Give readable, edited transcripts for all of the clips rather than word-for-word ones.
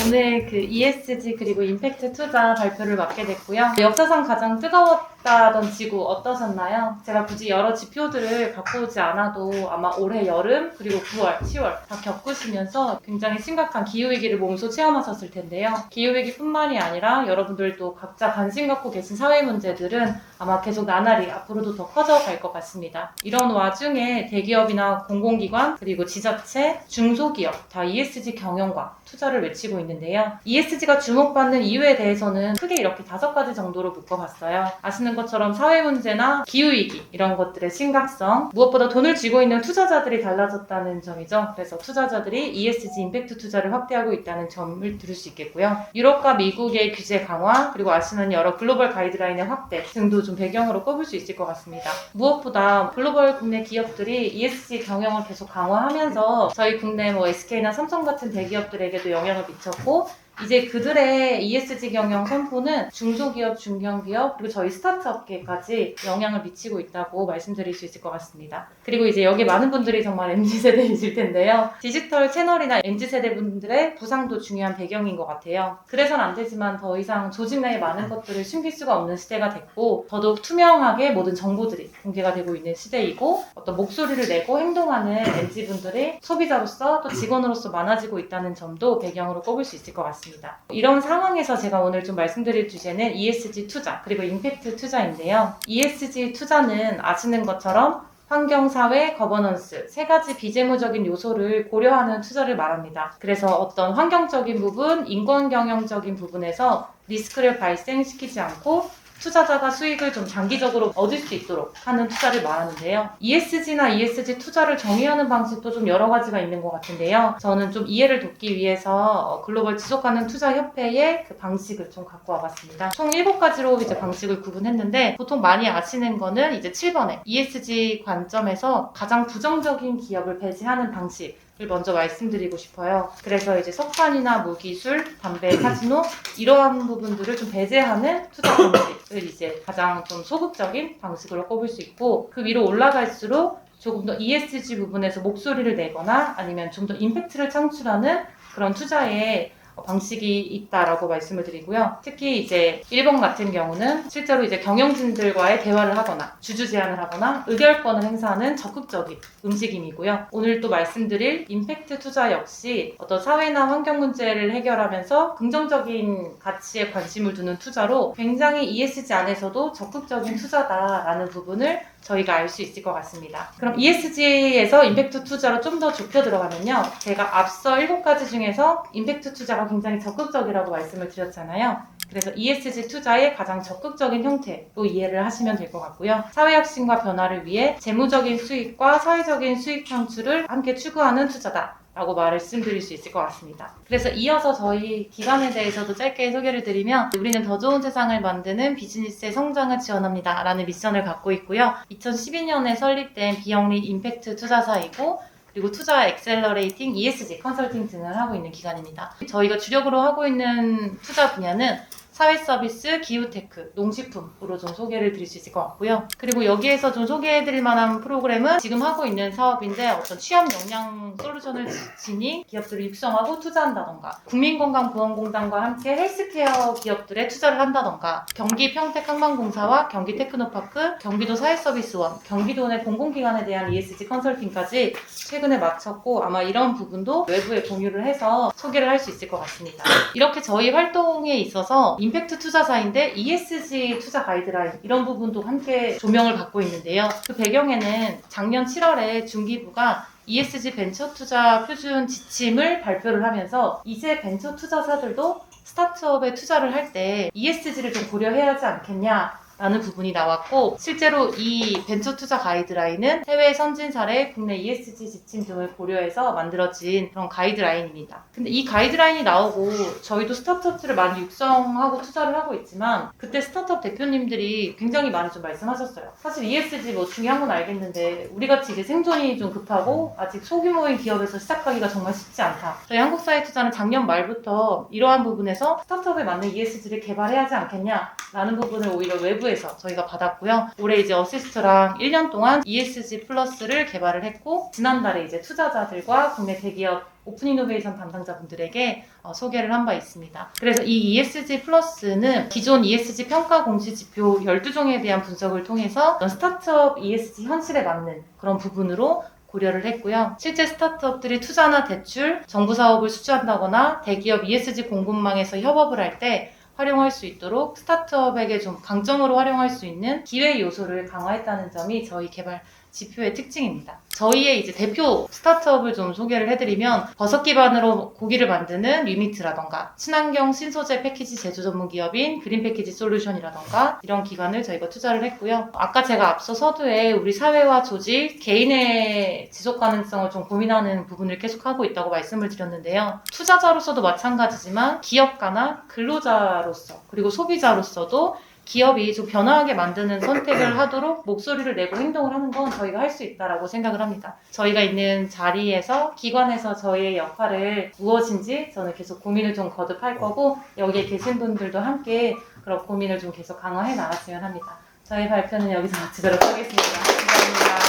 오늘 그 ESG 그리고 임팩트 투자 발표를 맡게 됐고요. 역사상 가장 뜨거웠다던 지구 어떠셨나요? 제가 굳이 여러 지표들을 갖고 오지 않아도 아마 올해 여름 그리고 9월, 10월 다 겪으시면서 굉장히 심각한 기후위기를 몸소 체험하셨을 텐데요. 기후위기뿐만이 아니라 여러분들도 각자 관심 갖고 계신 사회 문제들은 아마 계속 나날이 앞으로도 더 커져갈 것 같습니다. 이런 와중에 대기업이나 공공기관 그리고 지자체, 중소기업 다 ESG 경영과 투자를 외치고 있는데요. ESG가 주목받는 이유에 대해서는 크게 이렇게 5가지 정도로 묶어봤어요. 아시는 것처럼 사회 문제나 기후위기 이런 것들의 심각성, 무엇보다 돈을 쥐고 있는 투자자들이 달라졌다는 점이죠. 그래서 투자자들이 ESG 임팩트 투자를 확대하고 있다는 점을 들을 수 있겠고요. 유럽과 미국의 규제 강화, 그리고 아시는 여러 글로벌 가이드라인의 확대 등도 좀 배경으로 꼽을 수 있을 것 같습니다. 무엇보다 글로벌 국내 기업들이 ESG 경영을 계속 강화하면서 저희 국내 SK나 삼성 같은 대기업들에게도 영향을 미쳤고, 이제 그들의 ESG 경영 선포는 중소기업, 중견기업, 그리고 저희 스타트업계까지 영향을 미치고 있다고 말씀드릴 수 있을 것 같습니다. 그리고 이제 여기 많은 분들이 정말 MZ세대이실 텐데요. 디지털 채널이나 MZ세대 분들의 부상도 중요한 배경인 것 같아요. 그래서는 안 되지만 더 이상 조직 내의 많은 것들을 숨길 수가 없는 시대가 됐고, 더더욱 투명하게 모든 정보들이 공개가 되고 있는 시대이고, 어떤 목소리를 내고 행동하는 MZ분들이 소비자로서 또 직원으로서 많아지고 있다는 점도 배경으로 꼽을 수 있을 것 같습니다. 이런 상황에서 제가 오늘 좀 말씀드릴 주제는 ESG 투자 그리고 임팩트 투자인데요. ESG 투자는 아시는 것처럼 환경, 사회, 거버넌스 3가지 비재무적인 요소를 고려하는 투자를 말합니다. 그래서 어떤 환경적인 부분, 인권 경영적인 부분에서 리스크를 발생시키지 않고 투자자가 수익을 좀 장기적으로 얻을 수 있도록 하는 투자를 말하는데요. ESG나 ESG 투자를 정의하는 방식도 좀 여러 가지가 있는 것 같은데요. 저는 좀 이해를 돕기 위해서 글로벌 지속가능 투자 협회의 그 방식을 좀 갖고 와봤습니다. 총 7가지로 이제 방식을 구분했는데, 보통 많이 아시는 거는 이제 7번에 ESG 관점에서 가장 부정적인 기업을 배제하는 방식 을 먼저 말씀드리고 싶어요. 그래서 이제 석탄이나 무기술, 담배, 카지노 이러한 부분들을 좀 배제하는 투자 방식을 이제 가장 좀 소극적인 방식으로 꼽을 수 있고, 그 위로 올라갈수록 조금 더 ESG 부분에서 목소리를 내거나 아니면 좀 더 임팩트를 창출하는 그런 투자에 방식이 있다라고 말씀을 드리고요. 특히 이제 1번 같은 경우는 실제로 이제 경영진들과의 대화를 하거나 주주 제안을 하거나 의결권을 행사하는 적극적인 움직임이고요. 오늘 또 말씀드릴 임팩트 투자 역시 어떤 사회나 환경 문제를 해결하면서 긍정적인 가치에 관심을 두는 투자로 굉장히 ESG 안에서도 적극적인 투자다라는 부분을 저희가 알 수 있을 것 같습니다. 그럼 ESG에서 임팩트 투자로 좀 더 좁혀 들어가면요. 제가 앞서 7가지 중에서 임팩트 투자가 굉장히 적극적이라고 말씀을 드렸잖아요. 그래서 ESG 투자의 가장 적극적인 형태로 이해를 하시면 될 것 같고요. 사회혁신과 변화를 위해 재무적인 수익과 사회적인 수익 창출을 함께 추구하는 투자다 라고 말씀드릴 수 있을 것 같습니다. 그래서 이어서 저희 기관에 대해서도 짧게 소개를 드리면, 우리는 더 좋은 세상을 만드는 비즈니스의 성장을 지원합니다 라는 미션을 갖고 있고요. 2012년에 설립된 비영리 임팩트 투자사이고, 그리고 투자 엑셀러레이팅 ESG 컨설팅 등을 하고 있는 기관입니다. 저희가 주력으로 하고 있는 투자 분야는 사회 서비스, 기후테크, 농식품으로 좀 소개를 드릴 수 있을 것 같고요. 그리고 여기에서 좀 소개해드릴 만한 프로그램은 지금 하고 있는 사업인데, 어떤 취업 역량 솔루션을 지닌 기업들을 육성하고 투자한다던가, 국민건강보험공단과 함께 헬스케어 기업들에 투자를 한다던가, 경기 평택항만공사와 경기 테크노파크, 경기도 사회서비스원, 경기도 내 공공기관에 대한 ESG 컨설팅까지 최근에 마쳤고, 아마 이런 부분도 외부에 공유를 해서 소개를 할 수 있을 것 같습니다. 이렇게 저희 활동에 있어서 임팩트 투자사인데 ESG 투자 가이드라인 이런 부분도 함께 조명을 받고 있는데요. 그 배경에는 작년 7월에 중기부가 ESG 벤처 투자 표준 지침을 발표를 하면서 이제 벤처 투자사들도 스타트업에 투자를 할 때 ESG를 좀 고려해야 하지 않겠냐 라는 부분이 나왔고, 실제로 이 벤처 투자 가이드라인은 해외 선진 사례, 국내 ESG 지침 등을 고려해서 만들어진 그런 가이드라인입니다. 근데 이 가이드라인이 나오고 저희도 스타트업들을 많이 육성하고 투자를 하고 있지만, 그때 스타트업 대표님들이 굉장히 많이 좀 말씀하셨어요. 사실 ESG 중요한 건 알겠는데 우리같이 이제 생존이 좀 급하고 아직 소규모인 기업에서 시작하기가 정말 쉽지 않다. 저희 한국사회투자는 작년 말부터 이러한 부분에서 스타트업에 맞는 ESG를 개발해야 하지 않겠냐 라는 부분을 오히려 외부에 지표에서 저희가 받았고요. 올해 이제 어시스트랑 1년 동안 ESG 플러스를 개발을 했고, 지난달에 이제 투자자들과 국내 대기업 오픈 이노베이션 담당자분들에게 소개를 한 바 있습니다. 그래서 이 ESG 플러스는 기존 ESG 평가 공시 지표 12종에 대한 분석을 통해서 스타트업 ESG 현실에 맞는 그런 부분으로 고려를 했고요. 실제 스타트업들이 투자나 대출, 정부 사업을 수주한다거나 대기업 ESG 공급망에서 협업을 할 때 활용할 수 있도록 스타트업에게 좀 강점으로 활용할 수 있는 기회 요소를 강화했다는 점이 저희 개발 지표의 특징입니다. 저희의 이제 대표 스타트업을 좀 소개를 해드리면, 버섯 기반으로 고기를 만드는 유미트라던가, 친환경 신소재 패키지 제조 전문 기업인 그린 패키지 솔루션이라던가, 이런 기관을 저희가 투자를 했고요. 아까 제가 앞서 서두에 우리 사회와 조직, 개인의 지속 가능성을 좀 고민하는 부분을 계속하고 있다고 말씀을 드렸는데요. 투자자로서도 마찬가지지만 기업가나 근로자로서, 그리고 소비자로서도 기업이 좀 변화하게 만드는 선택을 하도록 목소리를 내고 행동을 하는 건 저희가 할 수 있다라고 생각을 합니다. 저희가 있는 자리에서, 기관에서 저희의 역할을 무엇인지 저는 계속 고민을 좀 거듭할 거고, 여기에 계신 분들도 함께 그런 고민을 좀 계속 강화해 나갔으면 합니다. 저희 발표는 여기서 마치도록 하겠습니다. 감사합니다.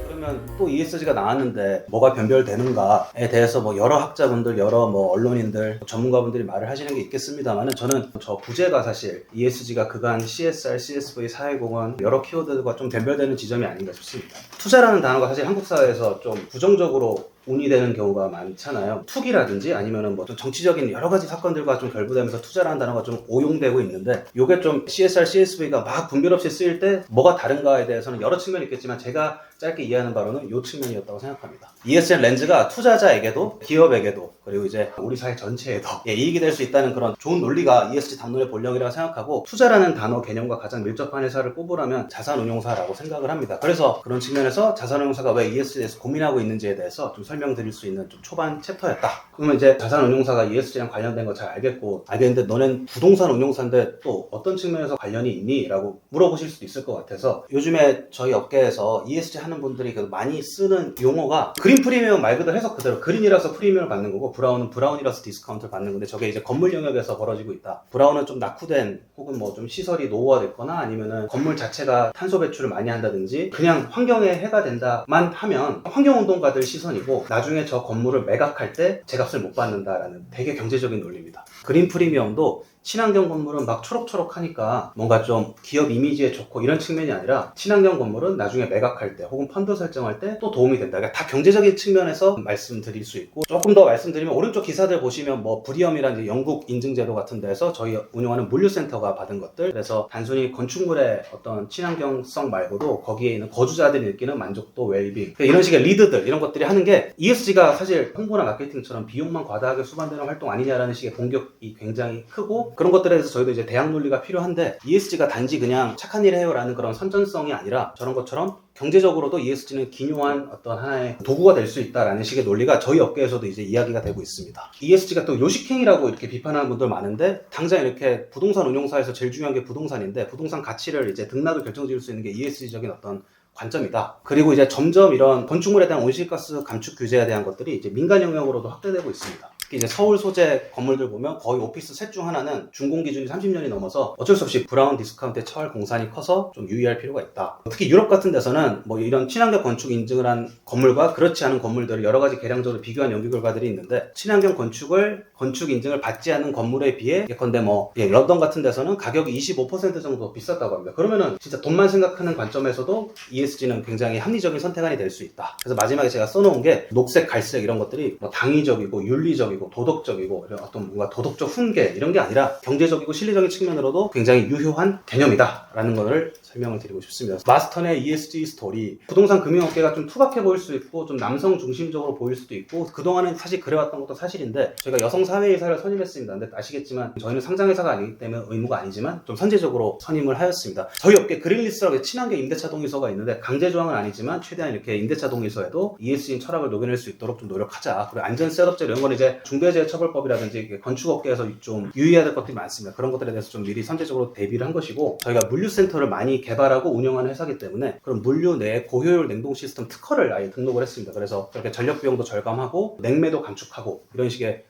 그러면 또 ESG가 나왔는데 뭐가 변별되는가에 대해서 뭐 여러 학자분들, 여러 뭐 언론인들, 전문가분들이 말을 하시는 게 있겠습니다만은, 저는 저 부제가 사실 ESG가 그간 CSR, CSV, 사회공헌 여러 키워드가 좀 변별되는 지점이 아닌가 싶습니다. 투자라는 단어가 사실 한국 사회에서 좀 부정적으로 운이되는 경우가 많잖아요. 투기라든지 아니면은 뭐 좀 정치적인 여러 가지 사건들과 좀 결부되면서 투자라는 단어가 좀 오용되고 있는데, 요게 좀 CSR, CSV가 막 분별 없이 쓰일 때 뭐가 다른가에 대해서는 여러 측면이 있겠지만 제가 짧게 이해하는 바로는 요 측면이었다고 생각합니다. ESG 렌즈가 투자자에게도 기업에게도 그리고 이제 우리 사회 전체에도 이익이 될 수 있다는 그런 좋은 논리가 ESG 담론의 본령이라고 생각하고, 투자라는 단어 개념과 가장 밀접한 회사를 꼽으라면 자산운용사라고 생각을 합니다. 그래서 그런 측면에서 자산운용사가 왜 ESG에 대해서 고민하고 있는지에 대해서 좀 설명드릴 수 있는 좀 초반 챕터였다. 그러면 이제 자산운용사가 ESG랑 관련된 거 잘 알겠는데 너넨 부동산 운용사인데 또 어떤 측면에서 관련이 있니? 라고 물어보실 수도 있을 것 같아서, 요즘에 저희 업계에서 ESG 하는 분들이 많이 쓰는 용어가 그린 프리미엄 말 그대로 해석 그대로, 그린이라서 프리미엄을 받는 거고 브라운은 브라운이라서 디스카운트를 받는 건데, 저게 이제 건물 영역에서 벌어지고 있다. 브라운은 좀 낙후된 혹은 뭐 좀 시설이 노후화됐거나 아니면은 건물 자체가 탄소 배출을 많이 한다든지 그냥 환경에 해가 된다만 하면 환경운동가들 시선이고, 나중에 저 건물을 매각할 때 제값을 못 받는다라는 되게 경제적인 논리입니다. 그린 프리미엄도 친환경 건물은 막 초록초록하니까 뭔가 좀 기업 이미지에 좋고 이런 측면이 아니라, 친환경 건물은 나중에 매각할 때 혹은 펀드 설정할 때 또 도움이 된다. 그러니까 다 경제적인 측면에서 말씀드릴 수 있고, 조금 더 말씀드리면 오른쪽 기사들 보시면 뭐 브리엄이라는 영국 인증제도 같은 데서 저희 운영하는 물류센터가 받은 것들, 그래서 단순히 건축물의 어떤 친환경성 말고도 거기에 있는 거주자들이 느끼는 만족도, 웰빙, 이런 식의 리드들, 이런 것들이 하는 게 ESG가 사실 홍보나 마케팅처럼 비용만 과다하게 수반되는 활동 아니냐라는 식의 공격이 굉장히 크고, 그런 것들에 대해서 저희도 이제 대학 논리가 필요한데, ESG가 단지 그냥 착한 일 해요라는 그런 선전성이 아니라 저런 것처럼 경제적으로도 ESG는 기묘한 어떤 하나의 도구가 될 수 있다라는 식의 논리가 저희 업계에서도 이제 이야기가 되고 있습니다. ESG가 또 요식행위라고 이렇게 비판하는 분들 많은데, 당장 이렇게 부동산 운용사에서 제일 중요한 게 부동산인데, 부동산 가치를 이제 등락을 결정지을 수 있는 게 ESG적인 어떤 관점이다. 그리고 이제 점점 이런 건축물에 대한 온실가스 감축 규제에 대한 것들이 이제 민간 영역으로도 확대되고 있습니다. 특히 이제 서울 소재 건물들 보면 거의 오피스 셋 중 하나는 준공 기준이 30년이 넘어서 어쩔 수 없이 브라운 디스카운트에 처할 공산이 커서 좀 유의할 필요가 있다. 특히 유럽 같은 데서는 뭐 이런 친환경 건축 인증을 한 건물과 그렇지 않은 건물들을 여러 가지 계량적으로 비교한 연구 결과들이 있는데, 친환경 건축 인증을 받지 않은 건물에 비해 예컨대 런던 같은 데서는 가격이 25% 정도 비쌌다고 합니다. 그러면은 진짜 돈만 생각하는 관점에서도 ESG는 굉장히 합리적인 선택안이 될 수 있다. 그래서 마지막에 제가 써놓은 게 녹색, 갈색 이런 것들이 뭐 당위적이고 윤리적이고 도덕적이고 이런 어떤 뭔가 도덕적 훈계 이런 게 아니라 경제적이고 실리적인 측면으로도 굉장히 유효한 개념이다 라는 것을 설명을 드리고 싶습니다. 마스턴의 ESG 스토리, 부동산 금융업계가 좀 투박해 보일 수 있고 좀 남성 중심적으로 보일 수도 있고, 그동안은 사실 그래왔던 것도 사실인데, 저희가 여성 사회이사를 선임했습니다. 근데 아시겠지만 저희는 상장회사가 아니기 때문에 의무가 아니지만 좀 선제적으로 선임을 하였습니다. 저희 업계 그린리스트라고 친환경 임대차 동의서가 있는데, 강제 조항은 아니지만 최대한 이렇게 임대차 동의서에도 ESG 철학을 녹여낼 수 있도록 좀 노력하자. 그리고 안전 셋업제 이런 건 이제 중대재해처벌법이라든지 건축업계에서 좀 유의해야 될 것들이 많습니다. 그런 것들에 대해서 좀 미리 선제적으로 대비를 한 것이고, 저희가 물류센터를 많이 개발하고 운영하는 회사이기 때문에 그런 물류 내 고효율 냉동 시스템 특허를 아예 등록을 했습니다. 그래서 그렇게 전력 비용도 절감하고 냉매도 감축하고 이런 식의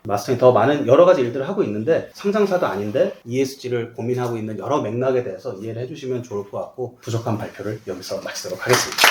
마스터링 더 많은 여러 가지 일들을 하고 있는데 상장사도 아닌데 ESG를 고민하고 있는 여러 맥락에 대해서 이해를 해주시면 좋을 것 같고 부족한 발표를 여기서 마치도록 하겠습니다.